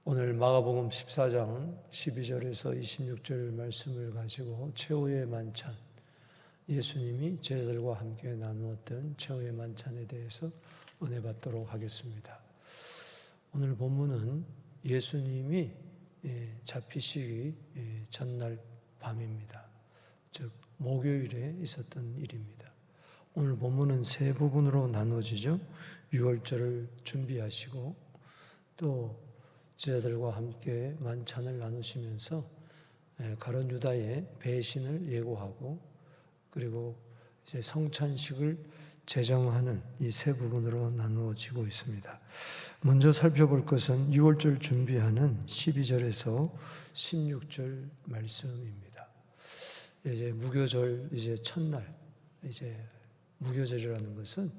오늘 마가복음 14장 12절에서 26절 말씀을 가지고 최후의 만찬, 예수님이 제자들과 함께 나누었던 최후의 만찬에 대해서 은혜 받도록 하겠습니다. 오늘 본문은 예수님이 잡히시기 전날 밤입니다. 즉 목요일에 있었던 일입니다. 오늘 본문은 세 부분으로 나누어지죠. 유월절을 준비하시고 또 제자들과 함께 만찬을 나누시면서 가룟 유다의 배신을 예고하고 그리고 이제 성찬식을 제정하는 이 세 부분으로 나누어지고 있습니다. 먼저 살펴볼 것은 유월절 준비하는 12절에서 16절 말씀입니다. 이제 무교절 이제 첫날 이제 무교절이라는 것은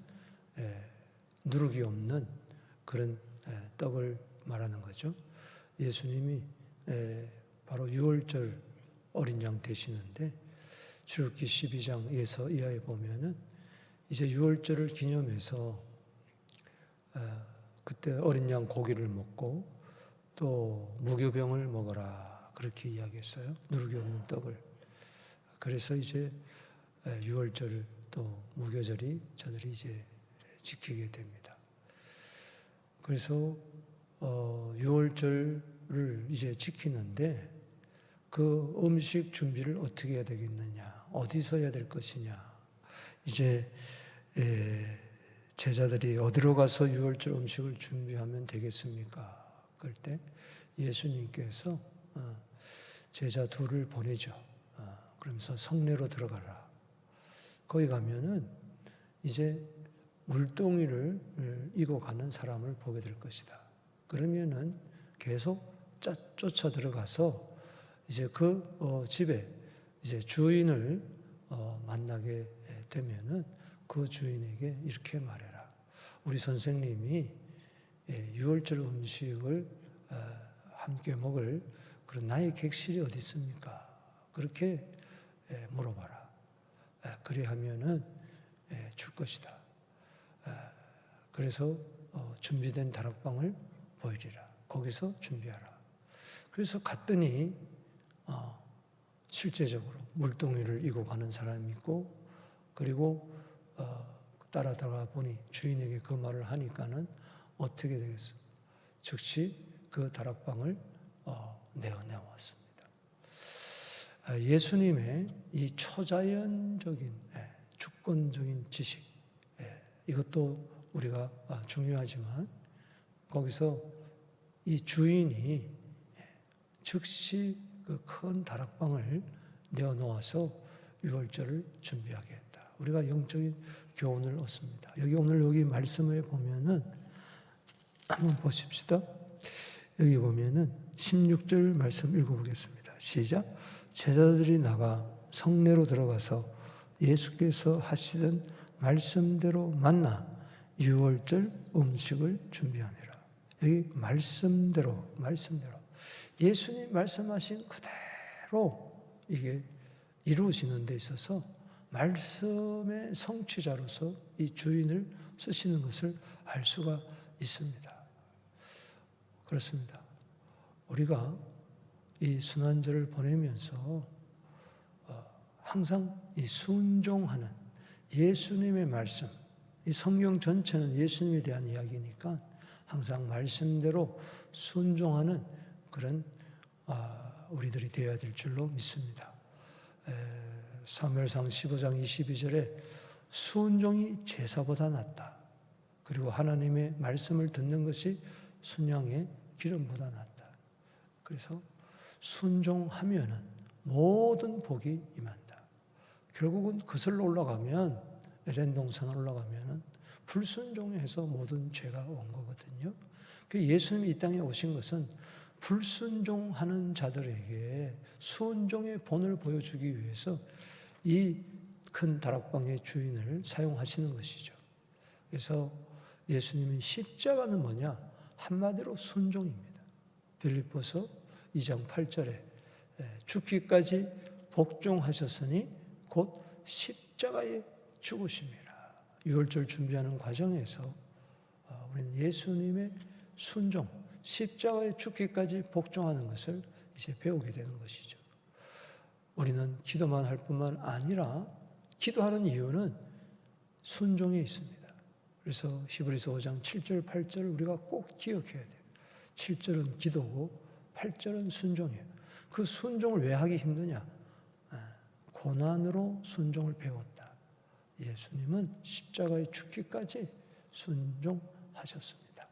누룩이 없는 그런 떡을 말하는 거죠. 예수님이 바로 유월절 어린 양 되시는데 출애굽기 12장에서 이하에 보면은 이제 유월절을 기념해서 그때 어린 양 고기를 먹고 또 무교병을 먹어라 그렇게 이야기했어요. 누룩이 없는 떡을. 그래서 이제 유월절 또 무교절이 저들이 이제 지키게 됩니다. 그래서 유월절을 이제 지키는데 그 음식 준비를 어떻게 해야 되겠느냐, 어디서 해야 될 것이냐. 이제 제자들이 어디로 가서 유월절 음식을 준비하면 되겠습니까? 그럴 때 예수님께서 제자 둘을 보내죠. 그러면서 성내로 들어가라. 거기 가면은 이제 물동이를 이고 가는 사람을 보게 될 것이다. 그러면은 계속 쫓아 들어가서 이제 그 집에 이제 주인을 만나게 되면은 그 주인에게 이렇게 말해라. 우리 선생님이 유월절 음식을 함께 먹을 그런 나의 객실이 어디 있습니까? 그렇게 물어봐라. 그래 하면은 줄 것이다. 그래서 준비된 다락방을 보이리라. 거기서 준비하라. 그래서 갔더니 실제적으로 물동이를 이고 가는 사람이 있고 그리고 따라다가 보니 주인에게 그 말을 하니까는 어떻게 되겠어? 즉시 그 다락방을 내어내왔습니다. 예수님의 이 초자연적인 주권적인 지식 이것도 우리가 중요하지만 거기서 이 주인이 즉시 그 큰 다락방을 내어놓아서 유월절을 준비하게 했다. 우리가 영적인 교훈을 얻습니다. 오늘 여기 말씀에 보면은 한번 보십시다. 여기 보면은 16절 말씀 읽어보겠습니다. 시작. 제자들이 나가 성내로 들어가서 예수께서 하시던 말씀대로 만나 유월절 음식을 준비하니라. 여기 말씀대로 예수님 말씀하신 그대로 이게 이루어지는 데 있어서 말씀의 성취자로서 이 주인을 쓰시는 것을 알 수가 있습니다. 그렇습니다. 우리가 이 순환절을 보내면서 항상 이 순종하는 예수님의 말씀, 이 성경 전체는 예수님에 대한 이야기니까 항상 말씀대로 순종하는 그런 우리들이 되어야 될 줄로 믿습니다. 사무엘상 15장 22절에 순종이 제사보다 낫다. 그리고 하나님의 말씀을 듣는 것이 순양의 기름보다 낫다. 그래서 순종하면은 모든 복이 임한다. 결국은 그슬로 올라가면 에덴 동산 올라가면은 불순종해서 모든 죄가 온 거거든요. 예수님이 이 땅에 오신 것은 불순종하는 자들에게 순종의 본을 보여주기 위해서 이 큰 다락방의 주인을 사용하시는 것이죠. 그래서 예수님의 십자가는 뭐냐? 한마디로 순종입니다. 빌립보서 2장 8절에 죽기까지 복종하셨으니 곧 십자가에 죽으심이라. 유월절 준비하는 과정에서 우리는 예수님의 순종, 십자가에 죽기까지 복종하는 것을 이제 배우게 되는 것이죠. 우리는 기도만 할 뿐만 아니라 기도하는 이유는 순종에 있습니다. 그래서 히브리서 5장 7절, 8절을 우리가 꼭 기억해야 돼요. 7절은 기도고 8절은 순종이에요. 그 순종을 왜 하기 힘드냐? 고난으로 순종을 배웠다. 예수님은 십자가에 죽기까지 순종하셨습니다.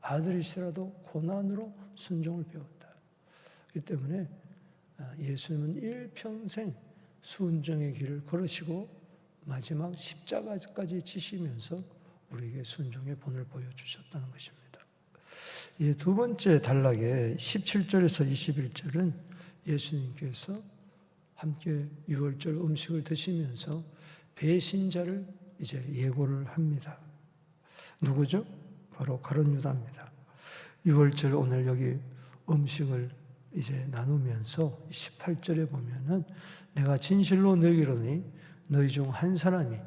아들이시라도 고난으로 순종을 배웠다. 그렇기 때문에 예수님은 일평생 순종의 길을 걸으시고 마지막 십자가까지 지시면서 우리에게 순종의 본을 보여주셨다는 것입니다. 이 두 번째 단락의 17절에서 21절은 예수님께서 함께 유월절 음식을 드시면서 배신자를 이제 예고를 합니다. 누구죠? 바로 가룟 유다입니다. 유월절 오늘 여기 음식을 이제 나누면서 18절에 보면은 내가 진실로 너희에게 이르노니 너희 중 한 사람이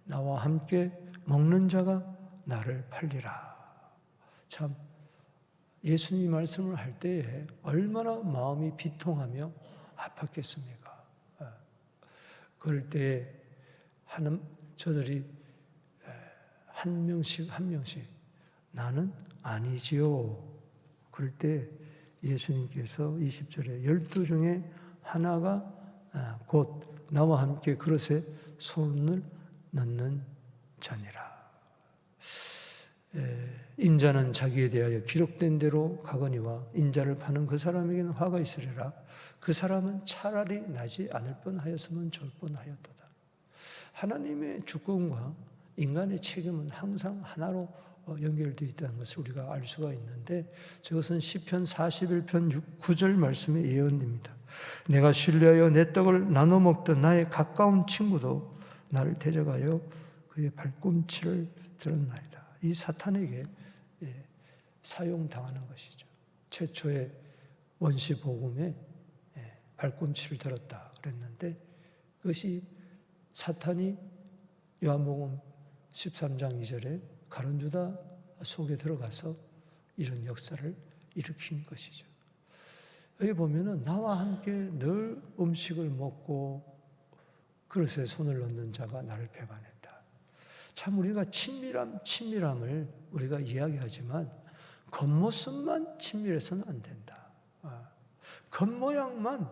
나와 함께 먹는 자가 나를 팔리라. 참 예수님이 말씀을 할 때에 얼마나 마음이 비통하며 아팠겠습니까? 그럴 때에 저들이 한 명씩 나는 아니지요. 그럴 때 예수님께서 20절에 12 중에 하나가 곧 나와 함께 그릇에 손을 넣는 자니라. 인자는 자기에 대하여 기록된 대로 가거니와 인자를 파는 그 사람에게는 화가 있으리라. 그 사람은 차라리 나지 않을 뻔하였으면 좋을 뻔하였도다. 하나님의 주권과 인간의 책임은 항상 하나로 연결되어 있다는 것을 우리가 알 수가 있는데 저것은 시편 41편 9절 말씀의 예언입니다. 내가 신뢰하여 내 떡을 나눠 먹던 나의 가까운 친구도 나를 대적하여 그의 발꿈치를 들었나이다. 이 사탄에게 사용당하는 것이죠. 최초의 원시 복음에 발꿈치를 들었다 그랬는데 그것이 사탄이 요한복음 13장 2절에 가룟 유다 속에 들어가서 이런 역사를 일으킨 것이죠. 여기 보면은 나와 함께 늘 음식을 먹고 그릇에 손을 넣는 자가 나를 배반했다. 참 우리가 친밀함을 우리가 이야기하지만 겉모습만 친밀해서는 안 된다. 겉모양만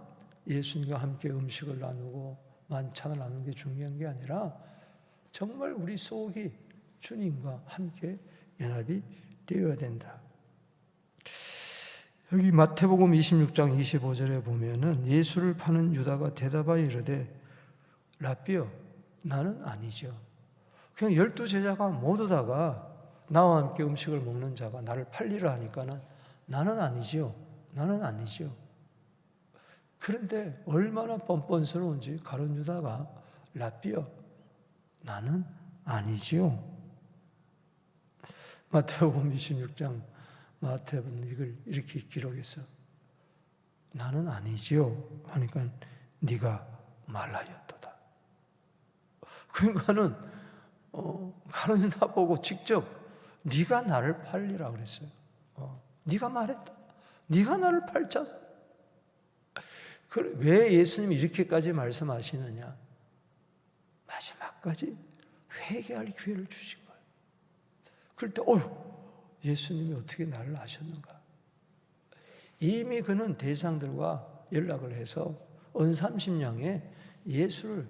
예수님과 함께 음식을 나누고 만찬을 나누는 게 중요한 게 아니라 정말 우리 속이 주님과 함께 연합이 되어야 된다. 여기 마태복음 26장 25절에 보면은 예수를 파는 유다가 대답하여 이르되 라삐여 나는 아니죠. 그냥 12제자가 모두 다가 나와 함께 음식을 먹는 자가 나를 팔리라 하니까는 나는 아니지요. 나는 아니지요. 그런데 얼마나 뻔뻔스러운지 가룟 유다가 라삐여 나는 아니지요. 마태복음 26장 마태복음 이걸 이렇게 기록해서 나는 아니지요 하니까 네가 말하였도다. 그러니까는 가룟 유다 보고 직접 네가 나를 팔리라 그랬어요. 네가 말했다. 네가 나를 팔잖아. 왜 예수님이 이렇게까지 말씀하시느냐? 마지막까지 회개할 기회를 주신 거예요. 그럴 때 예수님이 어떻게 나를 아셨는가? 이미 그는 대상들과 연락을 해서 언삼십냥에 예수를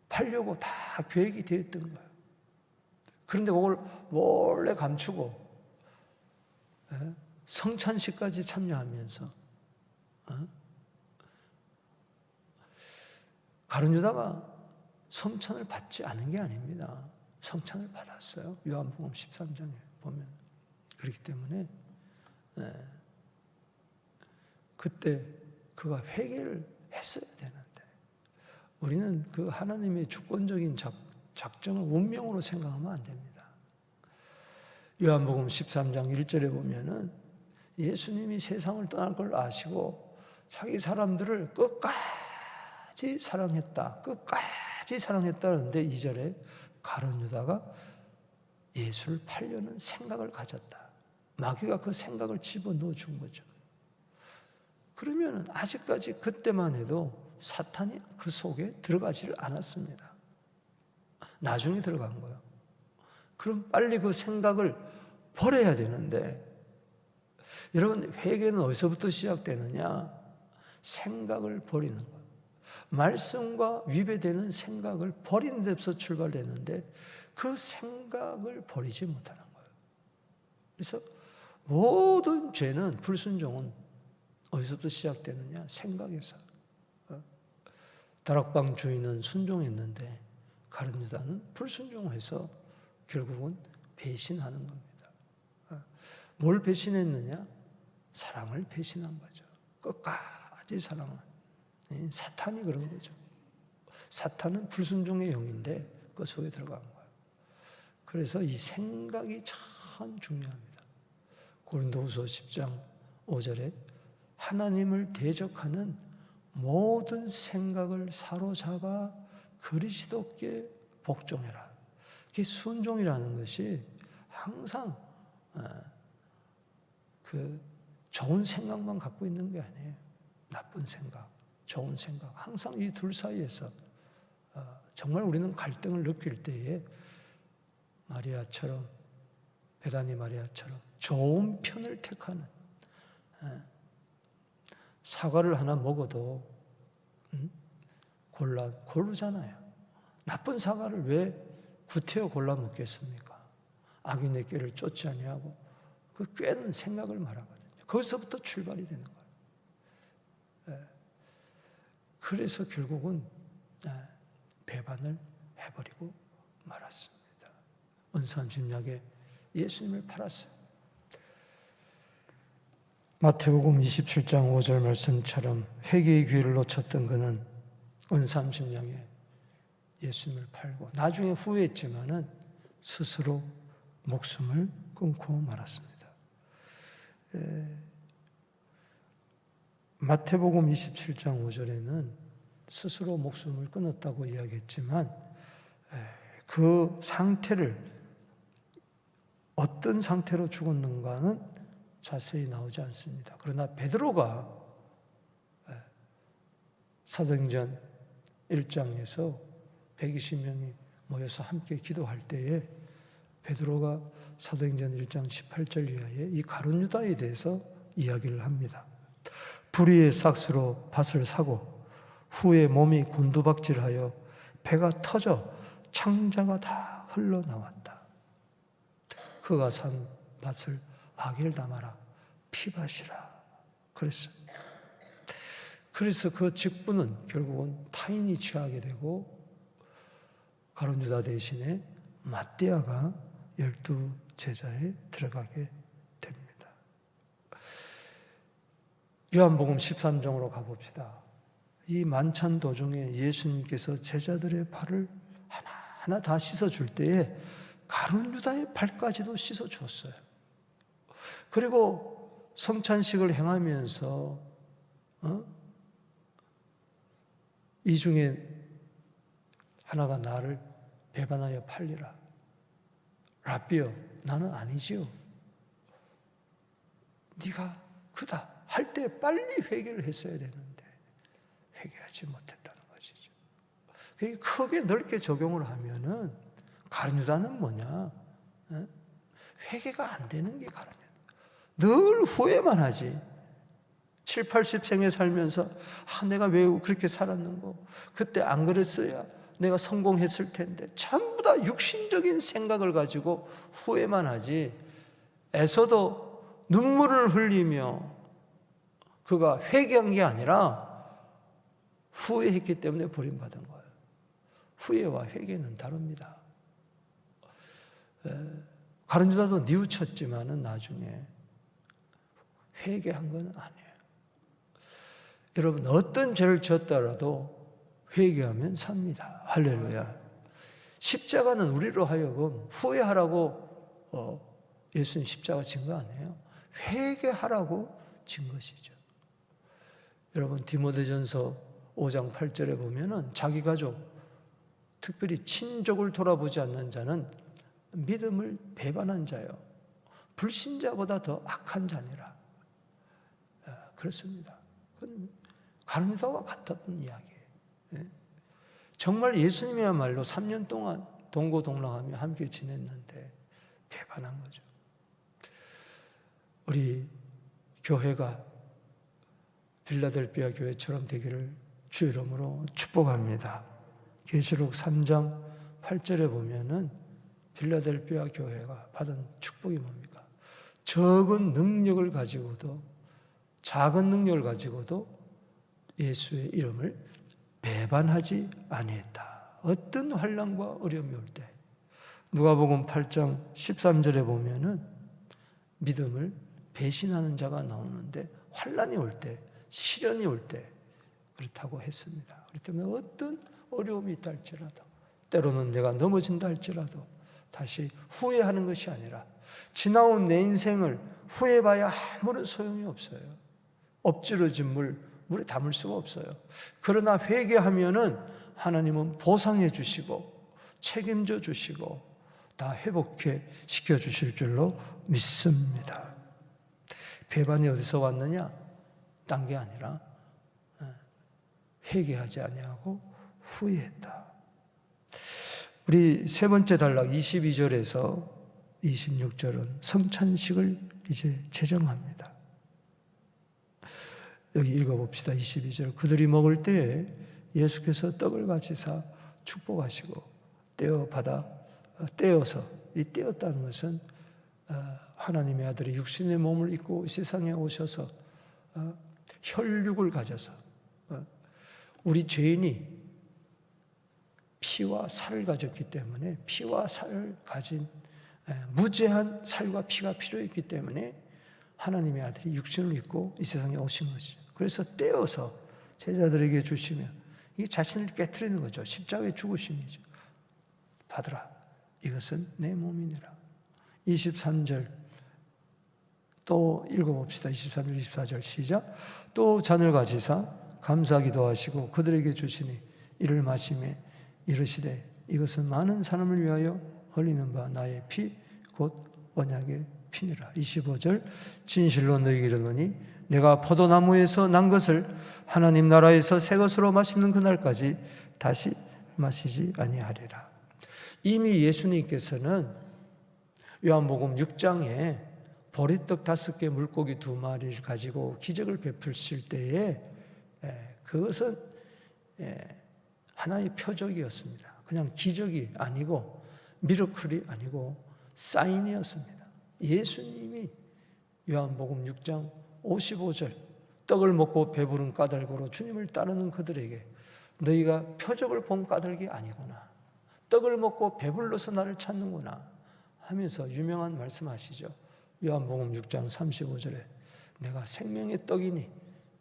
팔려고 다 계획이 되었던 거예요. 그런데 그걸 몰래 감추고 성찬식까지 참여하면서 가룟 유다가 성찬을 받지 않은 게 아닙니다. 성찬을 받았어요. 요한복음 13장에 보면. 그렇기 때문에 그때 그가 회개를 했어야 되는데 우리는 그 하나님의 주권적인 작정을 운명으로 생각하면 안 됩니다. 요한복음 13장 1절에 보면은 예수님이 세상을 떠날 걸 아시고 자기 사람들을 끝까지 사랑했다. 끝까지 사랑했다는데 2절에 가룟 유다가 예수를 팔려는 생각을 가졌다. 마귀가 그 생각을 집어넣어 준 거죠. 그러면 아직까지 그때만 해도 사탄이 그 속에 들어가지를 않았습니다. 나중에 들어간 거예요. 그럼 빨리 그 생각을 버려야 되는데, 여러분, 회개는 어디서부터 시작되느냐? 생각을 버리는 거예요. 말씀과 위배되는 생각을 버리는 데서 출발되는데 그 생각을 버리지 못하는 거예요. 그래서 모든 죄는, 불순종은 어디서부터 시작되느냐? 생각에서. 다락방 주인은 순종했는데 가룟 유다는 불순종해서 결국은 배신하는 겁니다. 뭘 배신했느냐? 사랑을 배신한 거죠. 끝까지 사랑을. 사탄이 그런 거죠. 사탄은 불순종의 영인데 그 속에 들어간 거예요. 그래서 이 생각이 참 중요합니다. 고린도후서 10장 5절에 하나님을 대적하는 모든 생각을 사로잡아 그리스도께 복종해라. 그 순종이라는 것이 항상 그 좋은 생각만 갖고 있는 게 아니에요. 나쁜 생각, 좋은 생각. 항상 이 둘 사이에서 정말 우리는 갈등을 느낄 때에 마리아처럼, 베다니 마리아처럼 좋은 편을 택하는, 사과를 하나 먹어도 고르잖아요. 나쁜 사과를 왜 구태여 골라 먹겠습니까? 악인의 꾀를 쫓지 아니하고 그 꾀는 생각을 말하거든요. 거기서부터 출발이 되는 거예요. 그래서 결국은 배반을 해버리고 말았습니다. 은삼십약에 예수님을 팔았어요. 마태복음 27장 5절 말씀처럼 회개의 기회를 놓쳤던 그는 은삼십약에 예수님을 팔고 나중에 후회했지만은 스스로 목숨을 끊고 말았습니다. 마태복음 27장 5절에는 스스로 목숨을 끊었다고 이야기했지만 그 상태를 어떤 상태로 죽었는가는 자세히 나오지 않습니다. 그러나 베드로가 사도행전 1장에서 120명이 모여서 함께 기도할 때에 베드로가 사도행전 1장 18절 이하에 이 가룟 유다에 대해서 이야기를 합니다. 불의의 삭스로 밭을 사고 후에 몸이 곤두박질하여 배가 터져 창자가 다 흘러나왔다. 그가 산 밭을 악을 담아라 피밭이라 그랬어요. 그래서 그 직분은 결국은 타인이 취하게 되고 가룟 유다 대신에 ματ대아가 12제자에 들어가게 됩니다. 요한복음 13장으로 가봅시다. 이 만찬 도중에 예수님께서 제자들의 발을 하나하나 다 씻어줄 때에 가룟 유다의 발까지도 씻어줬어요. 그리고 성찬식을 행하면서 이 중에 하나가 나를 배반하여 팔리라. 랍비여, 나는 아니지요. 네가 그다 할 때 빨리 회개를 했어야 되는데 회개하지 못했다는 것이죠. 그게 크게 넓게 적용을 하면은 가룟 유다는 뭐냐? 회개가 안 되는 게 가룟 유다. 늘 후회만 하지. 7, 80생에 살면서 내가 왜 그렇게 살았는고, 그때 안 그랬어야 내가 성공했을 텐데, 전부 다 육신적인 생각을 가지고 후회만 하지. 에서도 눈물을 흘리며 그가 회개한 게 아니라 후회했기 때문에 버림받은 거예요. 후회와 회개는 다릅니다. 가룟 유다도 뉘우쳤지만은 나중에 회개한 건 아니에요. 여러분, 어떤 죄를 지었더라도 회개하면 삽니다. 할렐루야. 십자가는 우리로 하여금 후회하라고 예수님 십자가 진 거 아니에요. 회개하라고 진 것이죠. 여러분, 디모데전서 5장 8절에 보면은 자기 가족, 특별히 친족을 돌아보지 않는 자는 믿음을 배반한 자요 불신자보다 더 악한 자니라. 그렇습니다. 그건 가룟유다와 같았던 이야기예요. 정말 예수님이야말로 3년 동안 동고동락하며 함께 지냈는데 배반한 거죠. 우리 교회가 빌라델비아 교회처럼 되기를 주의 이름으로 축복합니다. 계시록 3장 8절에 보면은 빌라델비아 교회가 받은 축복이 뭡니까? 적은 능력을 가지고도 작은 능력을 가지고도 예수의 이름을 배반하지 아니했다. 어떤 환난과 어려움이 올 때 누가복음 8장 13절에 보면은 믿음을 배신하는 자가 나오는데 환난이 올 때, 시련이 올 때 그렇다고 했습니다. 그렇기 때문에 어떤 어려움이 있다 할지라도 때로는 내가 넘어진다 할지라도 다시 후회하는 것이 아니라 지나온 내 인생을 후회해봐야 아무런 소용이 없어요. 엎질러진 물에 담을 수가 없어요. 그러나 회개하면은 하나님은 보상해 주시고 책임져 주시고 다 회복해 시켜 주실 줄로 믿습니다. 배반이 어디서 왔느냐? 딴 게 아니라 회개하지 아니하고 후회했다. 우리 세 번째 단락 22절에서 26절은 성찬식을 이제 제정합니다. 여기 읽어봅시다. 22절. 그들이 먹을 때에 예수께서 떡을 가지사 축복하시고 떼어서 이 떼었다는 것은 하나님의 아들이 육신의 몸을 입고 세상에 오셔서 혈육을 가져서 우리 죄인이 피와 살을 가졌기 때문에 피와 살을 가진 무죄한 살과 피가 필요했기 때문에 하나님의 아들이 육신을 입고 이 세상에 오신 것이죠. 그래서 떼어서 제자들에게 주시며 이 자신을 깨트리는 거죠. 십자가의 죽으심이죠. 받으라. 이것은 내 몸이니라. 23절 또 읽어봅시다. 23절 24절 시작. 또 잔을 가지사 감사기도 하시고 그들에게 주시니 이를 마시매 이르시되 이것은 많은 사람을 위하여 흘리는 바 나의 피 곧 언약의 피니라. 25절 진실로 너희에게 이르노니 내가 포도나무에서 난 것을 하나님 나라에서 새 것으로 마시는 그날까지 다시 마시지 아니하리라. 이미 예수님께서는 요한복음 6장에 보리떡 5개 물고기 2마리를 가지고 기적을 베푸실 때에 그것은 하나의 표적이었습니다. 그냥 기적이 아니고 미러클이 아니고 사인이었습니다. 예수님이 요한복음 6장 55절 떡을 먹고 배부른 까닭으로 주님을 따르는 그들에게 너희가 표적을 본 까닭이 아니구나. 떡을 먹고 배불러서 나를 찾는구나 하면서 유명한 말씀하시죠. 요한복음 6장 35절에 내가 생명의 떡이니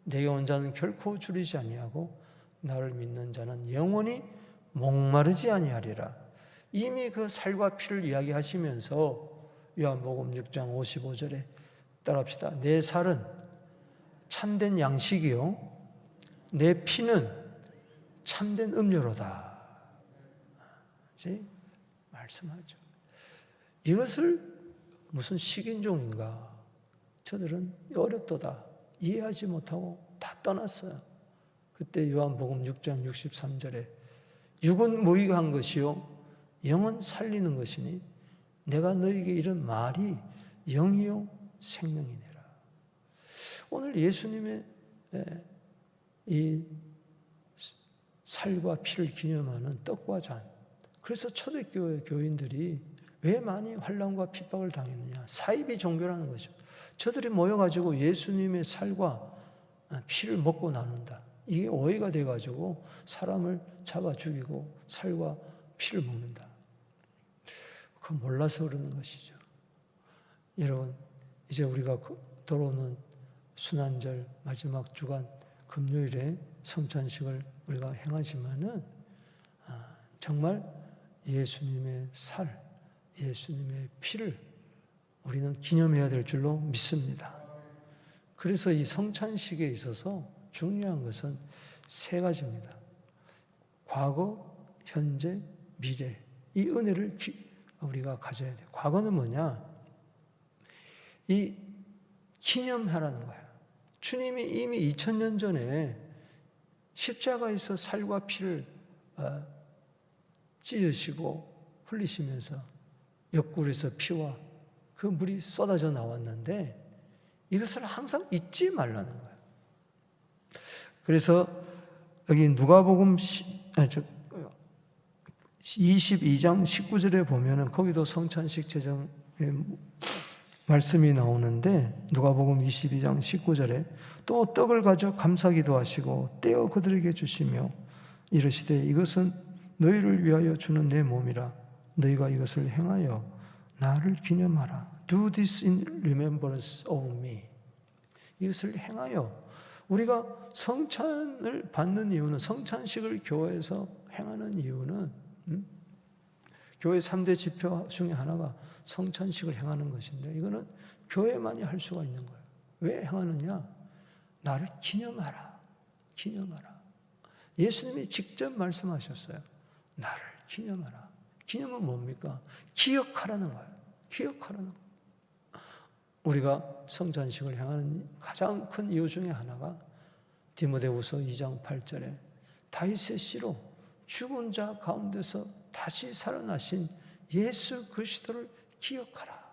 내게 온 자는 결코 줄이지 아니하고 나를 믿는 자는 영원히 목마르지 아니하리라. 이미 그 살과 피를 이야기하시면서 요한복음 6장 55절에 따라합시다. 내 살은 참된 양식이요 내 피는 참된 음료로다. 이제 말씀하죠. 이것을 무슨 식인종인가? 저들은 어렵도다. 이해하지 못하고 다 떠났어요. 그때 요한복음 6장 63절에 육은 무익한 것이요 영은 살리는 것이니 내가 너희에게 이런 말이 영이요 생명이니라. 오늘 예수님의 이 살과 피를 기념하는 떡과 잔. 그래서 초대교회 교인들이 왜 많이 환난과 핍박을 당했느냐? 사이비 종교라는 거죠. 저들이 모여가지고 예수님의 살과 피를 먹고 나눈다. 이게 오해가 돼가지고 사람을 잡아 죽이고 살과 피를 먹는다. 그거 몰라서 그러는 것이죠. 여러분, 이제 우리가 돌아오는 순환절 마지막 주간 금요일에 성찬식을 우리가 행하지만은 정말 예수님의 살, 예수님의 피를 우리는 기념해야 될 줄로 믿습니다. 그래서 이 성찬식에 있어서 중요한 것은 세 가지입니다. 과거, 현재, 미래. 이 은혜를 우리가 가져야 돼요. 과거는 뭐냐? 이 기념하라는 거예요. 주님이 이미 2000년 전에 십자가에서 살과 피를 찢으시고 흘리시면서 옆구리에서 피와 그 물이 쏟아져 나왔는데 이것을 항상 잊지 말라는 거예요. 그래서 여기 누가복음 22장 19절에 보면은 거기도 성찬식 제정의 말씀이 나오는데 누가복음 22장 19절에 또 떡을 가져 감사기도 하시고 떼어 그들에게 주시며 이르시되 이것은 너희를 위하여 주는 내 몸이라 너희가 이것을 행하여 나를 기념하라. Do this in remembrance of me. 이것을 행하여 우리가 성찬을 받는 이유는 성찬식을 교회에서 행하는 이유는 교회 3대 지표 중에 하나가 성찬식을 행하는 것인데 이거는 교회만이 할 수가 있는 거예요. 왜 행하느냐? 나를 기념하라. 기념하라. 예수님이 직접 말씀하셨어요. 나를 기념하라. 기념은 뭡니까? 기억하라는 거예요. 기억하라는 거예요. 우리가 성찬식을 행하는 가장 큰 이유 중에 하나가 디모데후서 2장 8절에 다윗의 씨로 죽은 자 가운데서 다시 살아나신 예수 그리스도를 기억하라.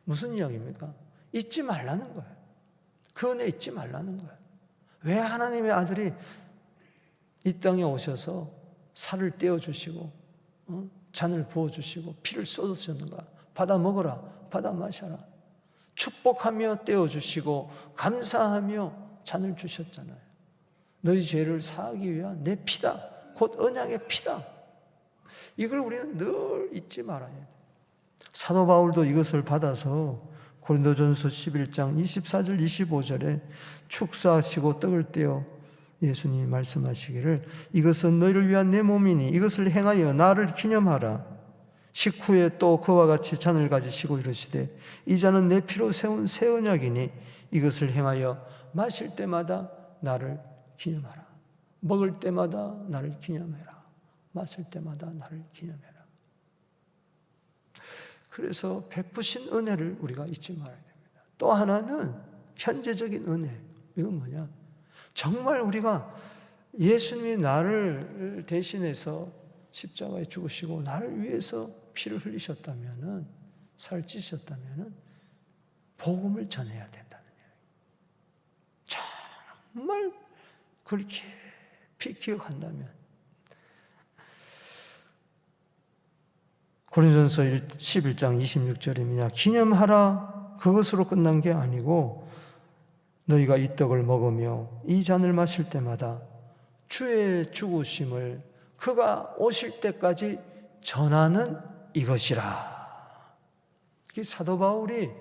무슨 이야기입니까? 잊지 말라는 거예요. 그 은혜 잊지 말라는 거예요. 왜 하나님의 아들이 이 땅에 오셔서 살을 떼어주시고 잔을 부어주시고 피를 쏟으셨는가? 받아 먹어라. 받아 마셔라. 축복하며 떼어주시고 감사하며 잔을 주셨잖아요. 너희 죄를 사하기 위한 내 피다. 곧 언약의 피다. 이걸 우리는 늘 잊지 말아야 돼요. 사도 바울도 이것을 받아서 고린도전서 11장 24절 25절에 축사하시고 떡을 떼어 예수님이 말씀하시기를 이것은 너희를 위한 내 몸이니 이것을 행하여 나를 기념하라. 식후에 또 그와 같이 잔을 가지시고 이르시되 이 잔은 내 피로 세운 새 언약이니 이것을 행하여 마실 때마다 나를 기념하라. 먹을 때마다 나를 기념해라. 마실 때마다 나를 기념해라. 그래서 베푸신 은혜를 우리가 잊지 말아야 됩니다. 또 하나는 현재적인 은혜. 이건 뭐냐? 정말 우리가 예수님이 나를 대신해서 십자가에 죽으시고 나를 위해서 피를 흘리셨다면은 살 찌셨다면은 복음을 전해야 된다는 얘기예요. 정말 그렇게 깊이 기억한다면 고린도전서 11장 26절입니다. 기념하라 그것으로 끝난 게 아니고 너희가 이 떡을 먹으며 이 잔을 마실 때마다 주의 죽으심을 그가 오실 때까지 전하는 이것이라. 사도 바울이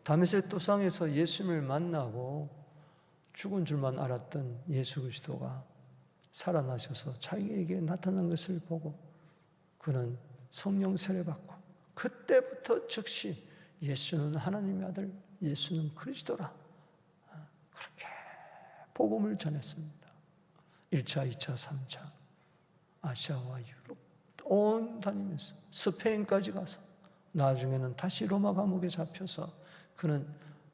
다메섹 도상에서 예수님을 만나고 죽은 줄만 알았던 예수 그리스도가 살아나셔서 자기에게 나타난 것을 보고 그는 성령 세례받고 그때부터 즉시 예수는 하나님의 아들, 예수는 그리스도라. 그렇게 복음을 전했습니다. 1차, 2차, 3차 아시아와 유럽 온 다니면서 스페인까지 가서 나중에는 다시 로마 감옥에 잡혀서 그는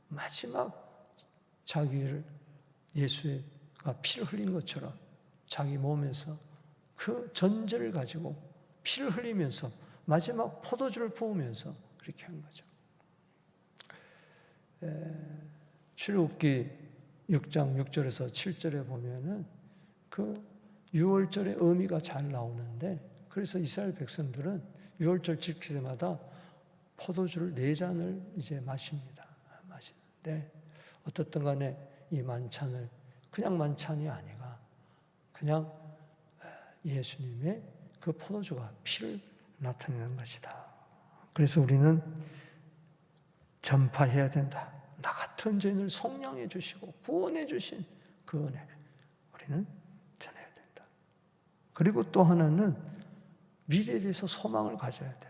마지막 자기를 예수가 피를 흘린 것처럼 자기 몸에서 그 전제를 가지고 피를 흘리면서 마지막 포도주를 부으면서 그렇게 한 거죠. 출애굽기 6장 6절에서 7절에 보면은 그 유월절의 의미가 잘 나오는데 그래서 이스라엘 백성들은 유월절 지킬 때마다 포도주를 4잔을 이제 마십니다. 마시는데 어떻든 간에 이 만찬을 그냥 만찬이 아니라 그냥 예수님의 그 포도주가 피를 나타내는 것이다. 그래서 우리는 전파해야 된다. 나 같은 죄인을 속량해 주시고 구원해 주신 그 은혜 우리는 전해야 된다. 그리고 또 하나는 미래에 대해서 소망을 가져야 돼.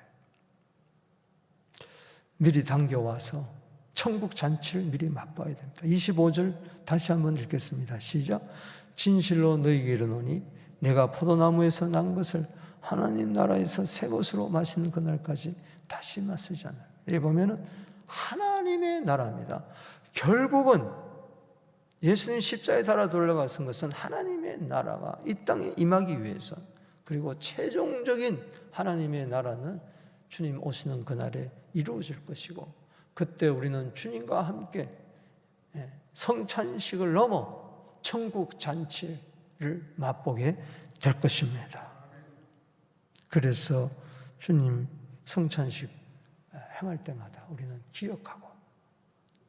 미리 당겨와서 천국 잔치를 미리 맛봐야 됩니다. 25절 다시 한번 읽겠습니다. 시작. 진실로 너희에게 이르노니 내가 포도나무에서 난 것을 하나님 나라에서 새 것으로 마시는 그날까지 다시 마시지 않을. 여기 보면은 하나님의 나라입니다. 결국은 예수님 십자가에 달아 돌아가신 것은 하나님의 나라가 이 땅에 임하기 위해서, 그리고 최종적인 하나님의 나라는 주님 오시는 그날에 이루어질 것이고, 그때 우리는 주님과 함께 성찬식을 넘어 천국 잔치를 맛보게 될 것입니다. 그래서 주님 성찬식 행할 때마다 우리는 기억하고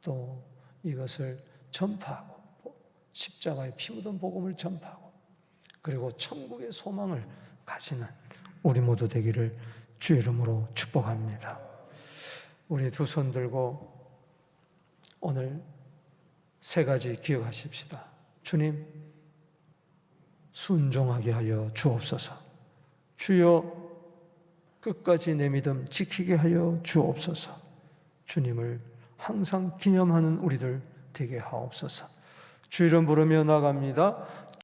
또 이것을 전파하고 십자가에 피 묻은 복음을 전파하고 그리고 천국의 소망을 가지는 우리 모두 되기를 주의 이름으로 축복합니다. 우리 두 손 들고 오늘 세 가지 기억하십시다. 주님, 순종하게 하여 주옵소서. 주여, 끝까지 내 믿음 지키게 하여 주옵소서. 주님을 항상 기념하는 우리들 되게 하옵소서. 주 이름 부르며 나갑니다.